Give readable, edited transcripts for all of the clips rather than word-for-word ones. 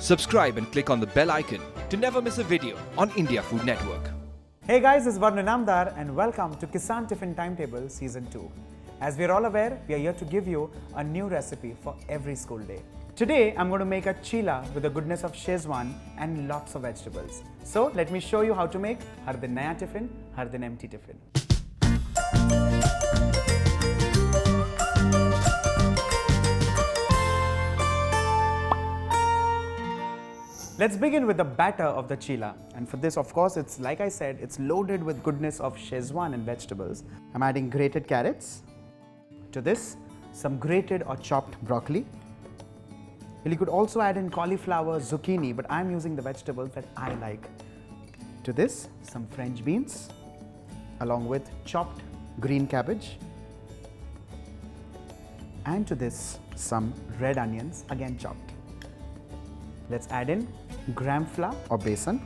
Subscribe and click on the bell icon to never miss a video on India Food Network. Hey guys, this is Varun Namdar and welcome to Kissan Tiffin Timetable Season 2. As we are all aware, we are here to give you a new recipe for every school day. Today, I'm going to make a Cheela with the goodness of Schezwan and lots of vegetables. So, let me show you how to make Har Din Naya Tiffin, Har Din Empty Tiffin. Let's begin with the batter of the Cheela. And for this, of course, it's like I said, it's loaded with goodness of Schezwan and vegetables. I'm adding grated carrots. To this, some grated or chopped broccoli. Well, you could also add in cauliflower, zucchini, but I'm using the vegetables that I like. To this, some French beans, along with chopped green cabbage. And to this, some red onions, again chopped. Let's add in gram flour or besan.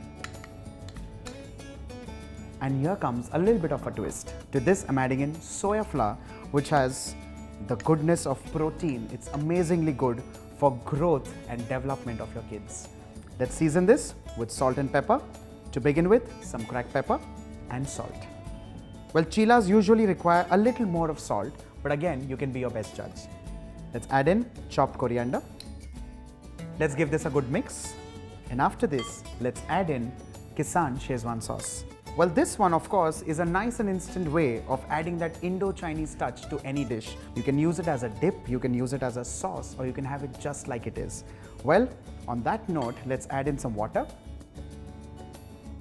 And here comes a little bit of a twist. To this, I'm adding in soya flour, which has the goodness of protein. It's amazingly good for growth and development of your kids. Let's season this with salt and pepper. To begin with, some cracked pepper and salt. Well, Cheelas usually require a little more of salt, but again, you can be your best judge. Let's add in chopped coriander. Let's give this a good mix. And after this, let's add in Kissan Schezwan Sauce. Well, this one, of course, is a nice and instant way of adding that Indo-Chinese touch to any dish. You can use it as a dip, you can use it as a sauce, or you can have it just like it is. Well, on that note, let's add in some water.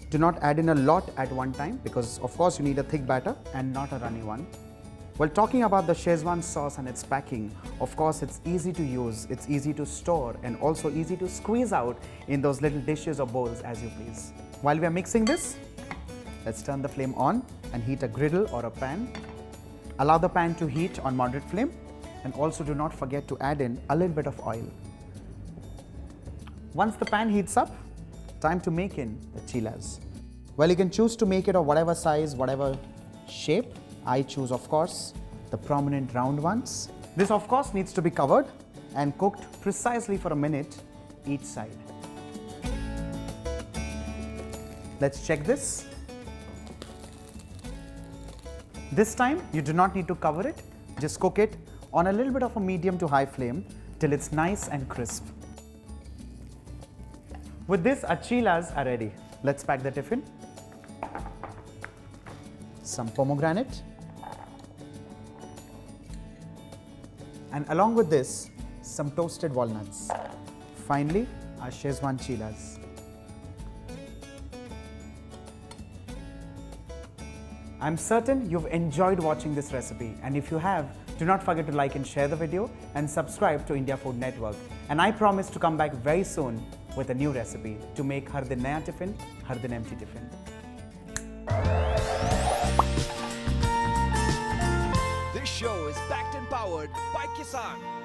Do not add in a lot at one time because, of course, you need a thick batter and not a runny one. Well, talking about the Schezwan sauce and its packing, of course, it's easy to use, it's easy to store, and also easy to squeeze out in those little dishes or bowls as you please. While we are mixing this, let's turn the flame on and heat a griddle or a pan. Allow the pan to heat on moderate flame, and also do not forget to add in a little bit of oil. Once the pan heats up, time to make in the Cheelas. Well, you can choose to make it of whatever size, whatever shape. I choose, of course, the prominent round ones. This, of course, needs to be covered and cooked precisely for a minute each side. Let's check this. This time, you do not need to cover it. Just cook it on a little bit of a medium to high flame till it's nice and crisp. With this, our Cheelas are ready. Let's pack the tiffin. Some pomegranate. And along with this, some toasted walnuts. Finally, our Schezwan Chillas. I'm certain you've enjoyed watching this recipe, and if you have, do not forget to like and share the video and subscribe to India Food Network. And I promise to come back very soon with a new recipe to make Har Din Naya Tiffin, Har Din Empty Tiffin. This show is backed and powered by Kissan.